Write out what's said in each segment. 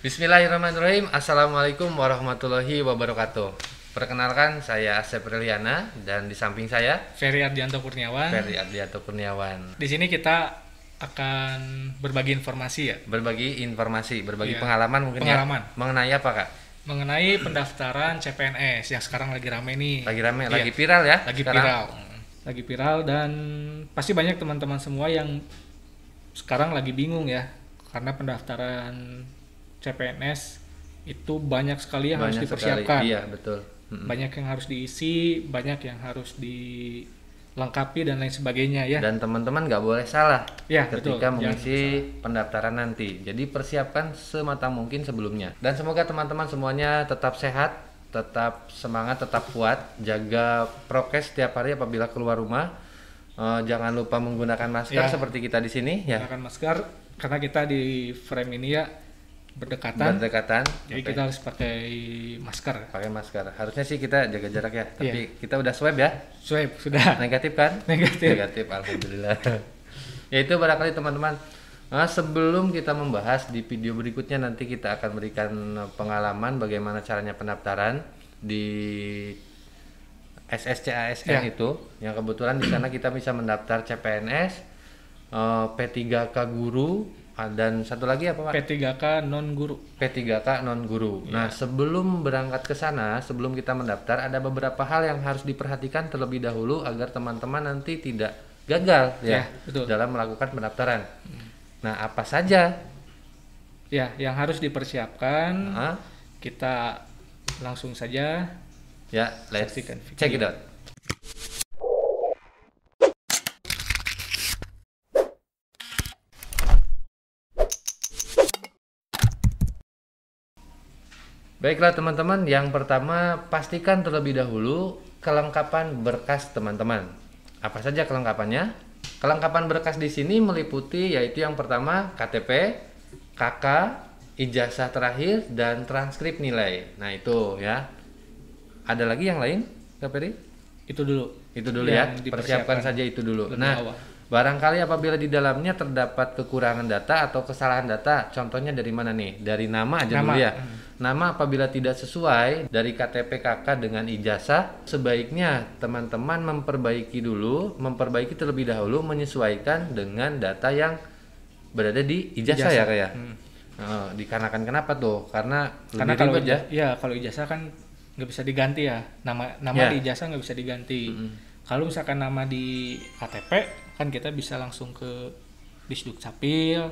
Bismillahirrahmanirrahim. Assalamualaikum warahmatullahi wabarakatuh. Perkenalkan, saya Asep Riliana dan di samping saya Ferry Ardianto Kurniawan. Di sini kita akan berbagi informasi ya. Berbagi Iya. pengalaman mungkin Pengalaman. ya. Mengenai apa, Kak? Mengenai pendaftaran CPNS yang sekarang lagi rame nih. Lagi rame, Iya. lagi viral ya? Lagi sekarang? viral. Lagi viral dan pasti banyak teman-teman semua yang sekarang lagi bingung ya. Karena pendaftaran CPNS itu banyak sekali yang harus Banyak dipersiapkan. sekali. Iya, betul. Banyak yang harus diisi, banyak yang harus dilengkapi dan lain sebagainya ya. Dan teman-teman nggak boleh salah Ya, ketika betul. mengisi pendaftaran nanti. Jadi persiapkan sematang mungkin sebelumnya. Dan semoga teman-teman semuanya tetap sehat, tetap semangat, tetap kuat, jaga prokes setiap hari apabila keluar rumah. Jangan lupa menggunakan masker Ya. seperti kita di sini ya. Menggunakan masker karena kita di frame ini ya berdekatan. Jadi Oke. kita harus pakai masker. Pakai masker. Harusnya sih kita jaga jarak ya. Tapi kita udah swab ya. Swipe sudah. Negatif kan? Negatif. Negatif, alhamdulillah. Ya itu barangkali teman-teman. Sebelum kita membahas di video berikutnya nanti kita akan berikan pengalaman bagaimana caranya pendaftaran di SSCASN Ya. itu. Yang kebetulan di sana kita bisa mendaftar CPNS, P3K guru, dan satu lagi apa Pak? P3K non guru. P3K non guru. Nah, sebelum berangkat ke sana, sebelum kita mendaftar, ada beberapa hal yang harus diperhatikan terlebih dahulu agar teman-teman nanti tidak gagal Ya, ya, betul. dalam melakukan pendaftaran. Nah, apa saja? Ya, yang harus dipersiapkan Ah, kita langsung saja. ya, let's Saksikan video. check it out. Baiklah teman-teman, yang pertama pastikan terlebih dahulu kelengkapan berkas teman-teman. Apa saja kelengkapannya? Kelengkapan berkas di sini meliputi yaitu yang pertama KTP, KK, ijazah terakhir dan transkrip nilai. Nah, itu ya. Ada lagi yang lain, Kak Peri? Itu dulu. Itu dulu ya. Yang Persiapkan dipersiapkan saja itu dulu. lebih Nah, awal. barangkali apabila di dalamnya terdapat kekurangan data atau kesalahan data, contohnya dari mana nih? Dari nama aja Nama. dulu ya. Nama apabila tidak sesuai dari KTP KK dengan ijazah, sebaiknya teman-teman memperbaiki terlebih dahulu menyesuaikan dengan data yang berada di ijazah ya kayak. Dikarenakan kenapa tuh? Karena Karena lebih kalau ribet ya. ya kalau ijazah kan nggak bisa diganti ya. Nama Ya. di ijazah nggak bisa diganti. Kalau misalkan nama di KTP kan kita bisa langsung ke Disduk Capil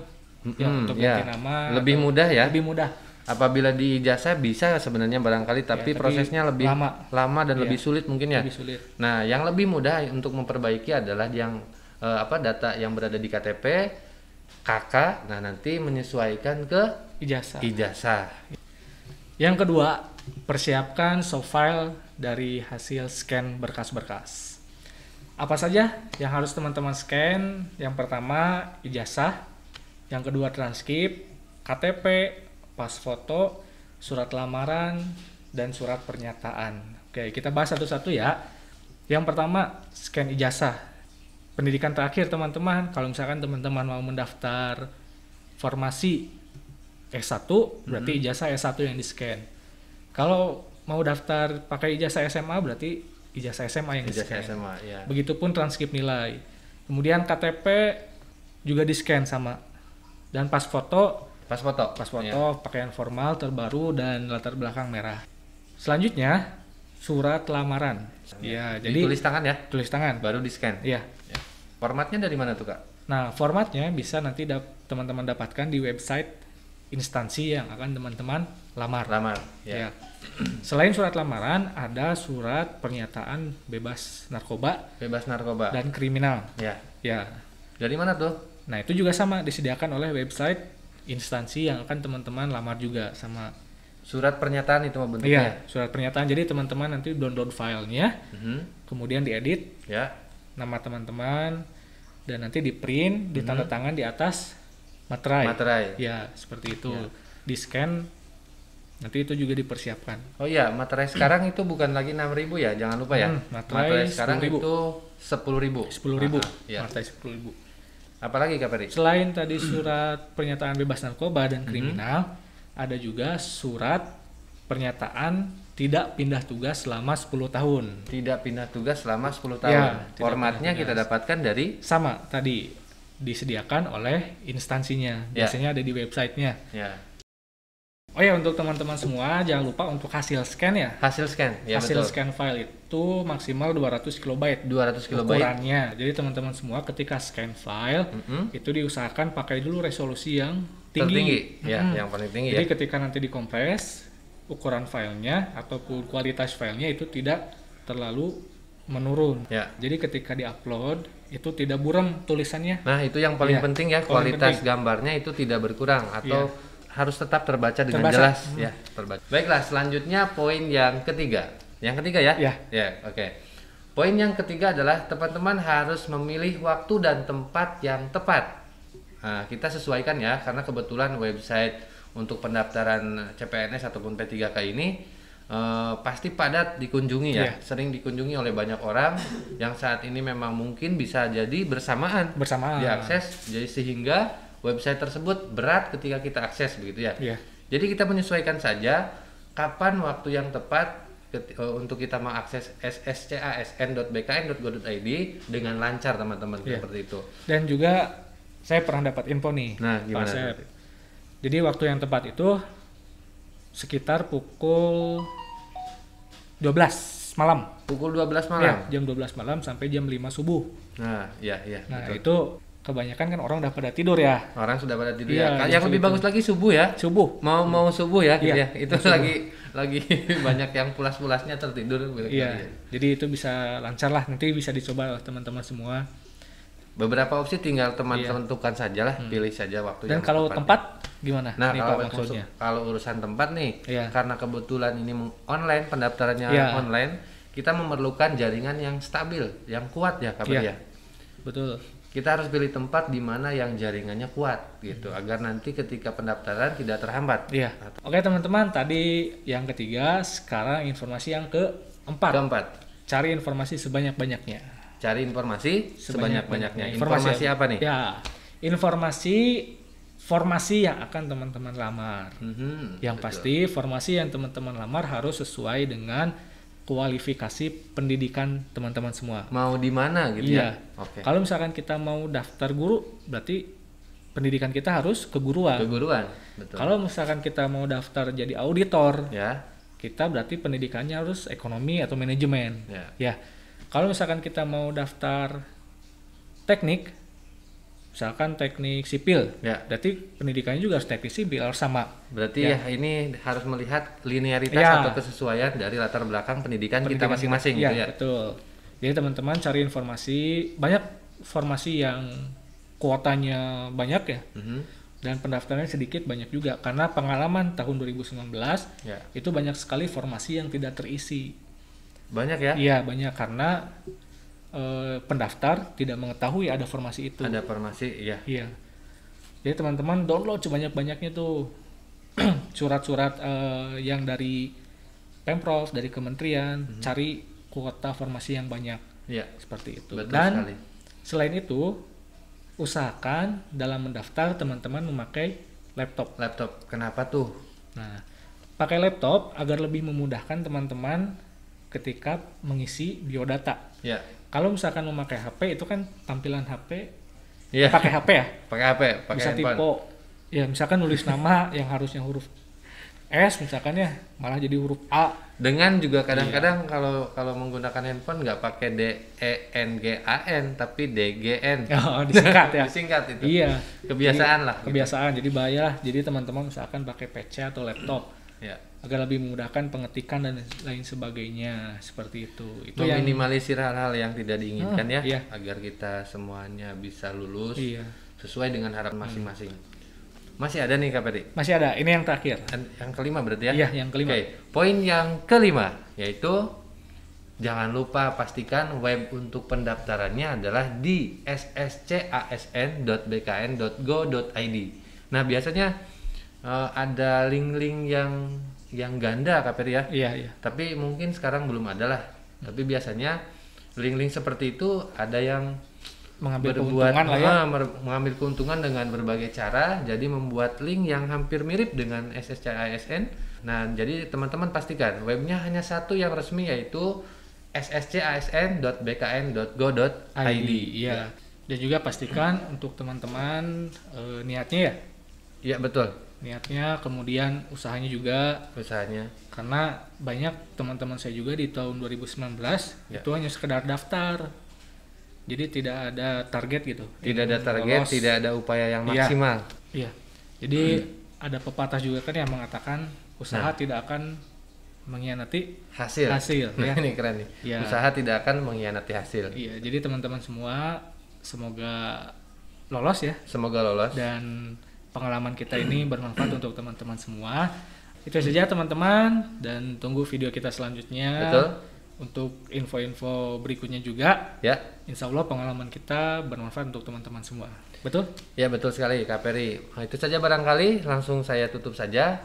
ya untuk ya. ganti nama. Lebih atau- mudah ya. Lebih mudah. Apabila di ijazah bisa sebenarnya barangkali, tapi tapi prosesnya lebih lama dan Iya. lebih sulit mungkin ya. Lebih sulit. Nah, yang lebih mudah untuk memperbaiki adalah yang data yang berada di KTP, KK, nah nanti menyesuaikan ke Ijazah. ijazah. Yang kedua, persiapkan soft file dari hasil scan berkas-berkas. Apa saja yang harus teman-teman scan? Yang pertama, ijazah. Yang kedua, transkrip, KTP, pas foto, surat lamaran, dan surat pernyataan. Oke, kita bahas satu-satu ya. Yang pertama, scan ijazah. Pendidikan terakhir teman-teman, kalau misalkan teman-teman mau mendaftar formasi S1, berarti ijazah S1 yang di-scan. Kalau mau daftar pakai ijazah SMA, berarti ijazah SMA yang Ijazah di-scan. SMA ya. Begitupun transkrip nilai. Kemudian KTP juga di-scan sama. Dan pas foto Pas foto. Ya. pakaian formal terbaru dan latar belakang merah. Selanjutnya, surat lamaran. Ya, jadi Tulis tangan ya, tulis tangan. baru di-scan. Iya. Ya. Formatnya dari mana tuh, Kak? Nah, formatnya bisa nanti teman-teman dapatkan di website instansi yang akan teman-teman lamar. Lamar. Ya. Selain surat lamaran, ada surat pernyataan bebas narkoba Bebas narkoba. dan kriminal. Ya. Ya. Dari mana tuh? Nah, itu juga sama disediakan oleh website instansi yang akan teman-teman lamar juga sama. Surat pernyataan itu bentuknya. Iya, surat pernyataan. Jadi teman-teman nanti download filenya, kemudian diedit Ya. nama teman-teman dan nanti di print, ditanda tangan di atas materai. Materai. Ya, seperti itu. Ya. Di scan, nanti itu juga dipersiapkan. Oh iya, materai sekarang itu bukan lagi 6.000 ya, jangan lupa ya. Materai sekarang 10.000. itu 10.000. 10.000, Ya. materai 10.000. Apalagi Kak Peri? Selain tadi surat pernyataan bebas narkoba dan kriminal, ada juga surat pernyataan tidak pindah tugas selama 10 tahun. Tidak pindah tugas selama 10 tahun. Ya, tidak Formatnya pindah kita tugas. dapatkan dari Sama tadi disediakan oleh instansinya. Ya. Biasanya ada di websitenya. ya, Oh ya, untuk teman-teman semua jangan lupa untuk hasil scan ya. hasil scan. Ya, Hasil betul. scan file itu maksimal 200 kilobyte 200 kilobyte. ukurannya. Jadi teman-teman semua ketika scan file Mm-mm. itu diusahakan pakai dulu resolusi yang Tertinggi. tinggi. Ya, Mm-mm. yang paling tinggi Jadi ya. ketika nanti dikompres, ukuran filenya ataupun kualitas filenya itu tidak terlalu menurun. Ya. Jadi ketika diupload itu tidak buram tulisannya. Nah, itu yang paling Iya, penting ya, paling kualitas penting. gambarnya itu tidak berkurang atau harus tetap terbaca dengan Terbaca. jelas ya, terbaca. Baiklah, selanjutnya poin yang ketiga. Yang ketiga ya? Ya. Ya, oke. Poin yang ketiga adalah teman-teman harus memilih waktu dan tempat yang tepat. Nah, kita sesuaikan ya, karena kebetulan website untuk pendaftaran CPNS ataupun P3K ini pasti padat dikunjungi ya, Iya. sering dikunjungi oleh banyak orang yang saat ini memang mungkin bisa jadi bersamaan diakses, jadi sehingga website tersebut berat ketika kita akses begitu ya. Iya. Jadi kita menyesuaikan saja kapan waktu yang tepat untuk kita mengakses sscasn.bkn.go.id dengan lancar teman-teman. Iya. Seperti itu. Dan juga saya pernah dapat info nih. Nah, gimana? Pak Asep. Jadi waktu yang tepat itu sekitar pukul 12 malam. Pukul 12 Ya, malam. jam 12 malam sampai jam 5 subuh. Nah, iya Nah, betul. itu kebanyakan kan orang udah pada tidur ya. Orang sudah pada tidur Iya, ya. Yang justru lebih itu. bagus lagi subuh ya. Subuh. Mau subuh ya gitu Iya, ya. Itu subuh. lagi banyak yang pulas-pulasnya tertidur. Iya. Jadi itu bisa lancar lah. Nanti bisa dicoba oleh teman-teman semua. Beberapa opsi tinggal teman-teman Iya. tentukan saja lah, pilih saja waktu Dan yang kalau tepat. tempat gimana? Nah, nih, kalau Pak, maksudnya. kalau urusan tempat nih, Iya. karena kebetulan ini online, pendaftarannya Iya. online, kita memerlukan jaringan yang stabil, yang kuat ya, Kak Beri Iya. ya. Betul. Kita harus pilih tempat di mana yang jaringannya kuat gitu, agar nanti ketika pendaftaran tidak terhambat. Iya. Oke teman-teman, tadi yang ketiga, sekarang informasi yang keempat. Keempat, Cari informasi sebanyak-banyaknya. cari informasi sebanyak-banyaknya. Informasi Informasi apa nih? Ya, informasi formasi yang akan teman-teman lamar. Mhm, Yang betul. pasti formasi yang teman-teman lamar harus sesuai dengan kualifikasi pendidikan teman-teman semua. Mau di mana gitu Iya. ya? Oke. Kalau misalkan kita mau daftar guru, berarti pendidikan kita harus keguruan. Keguruan, betul. Kalau misalkan kita mau daftar jadi auditor, Ya, kita berarti pendidikannya harus ekonomi atau manajemen. ya. Ya. Kalau misalkan kita mau daftar teknik, misalkan teknik sipil, Ya. berarti pendidikannya juga harus teknik sipil, harus sama. Berarti Ya. ya ini harus melihat linearitas Ya. atau kesesuaian dari latar belakang pendidikan kita masing-masing Iya, gitu ya. betul. Jadi teman-teman cari informasi, banyak formasi yang kuotanya banyak ya, Mhm. dan pendaftarannya sedikit banyak juga. Karena pengalaman tahun 2019, Ya. itu banyak sekali formasi yang tidak terisi. Banyak ya. Iya, banyak karena pendaftar tidak mengetahui ada formasi itu. Ada formasi, iya. Iya. Jadi teman-teman download sebanyak-banyaknya tuh surat-surat yang dari Pemprov, dari kementerian, cari kuota formasi yang banyak Iya. seperti itu. Betul Dan sekali. selain itu, usahakan dalam mendaftar teman-teman memakai laptop. Laptop. Kenapa tuh? Nah, pakai laptop agar lebih memudahkan teman-teman ketika mengisi biodata. Ya. Kalau misalkan memakai HP itu kan tampilan HP, Iya. pakai HP ya, Pakai HP, pakai bisa handphone. typo. Ya misalkan nulis nama yang harusnya huruf S misalkan ya, malah jadi huruf A. Dengan juga kadang-kadang Iya. kalau menggunakan handphone nggak pakai DENGAN tapi DGN. Oh, disingkat ya. Disingkat itu. Iya. Kebiasaan Jadi, lah. gitu. Kebiasaan, jadi bahaya lah. Jadi teman-teman misalkan pakai PC atau laptop Ya. agar lebih memudahkan pengetikan dan lain sebagainya seperti itu. Itu yang Meminimalisir hal-hal yang tidak diinginkan ya, iya. agar kita semuanya bisa lulus iya. sesuai dengan harapan masing-masing. Masih ada nih Kak Peri. Masih ada. Ini yang terakhir. Yang kelima berarti ya? Iya, yang kelima. Oke, poin yang kelima yaitu jangan lupa pastikan web untuk pendaftarannya adalah di sscasn.bkn.go.id. Nah, biasanya ada link-link yang ganda Kak Peri ya. Iya, iya. Tapi mungkin sekarang belum ada lah. Tapi biasanya link-link seperti itu ada yang mengambil keuntungan lah ya. Mengambil keuntungan dengan berbagai cara, jadi membuat link yang hampir mirip dengan SSC ASN. Nah, jadi teman-teman pastikan webnya hanya satu yang resmi, yaitu sscasn.bkn.go.id. Iya. Dan juga pastikan untuk teman-teman niatnya ya. Iya, betul. Niatnya, kemudian usahanya juga. Usahanya. Karena banyak teman-teman saya juga di tahun 2019 itu hanya sekedar daftar. Jadi tidak ada target gitu. Tidak ada target, lolos. tidak ada upaya yang maksimal. Iya. Jadi ada pepatah juga kan yang mengatakan usaha tidak akan mengkhianati hasil ya. Ini keren nih. Ya. Usaha tidak akan mengkhianati hasil. Iya, jadi teman-teman semua semoga lolos ya. Semoga lolos. Dan pengalaman kita ini bermanfaat untuk teman-teman semua. Itu saja teman-teman, dan tunggu video kita selanjutnya. Betul. Untuk info-info berikutnya juga. Ya. Insya Allah pengalaman kita bermanfaat untuk teman-teman semua. Betul? Ya, betul sekali Kak Peri. Nah, itu saja barangkali, langsung saya tutup saja.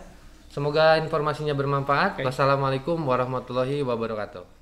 Semoga informasinya bermanfaat. Wassalamualaikum warahmatullahi wabarakatuh.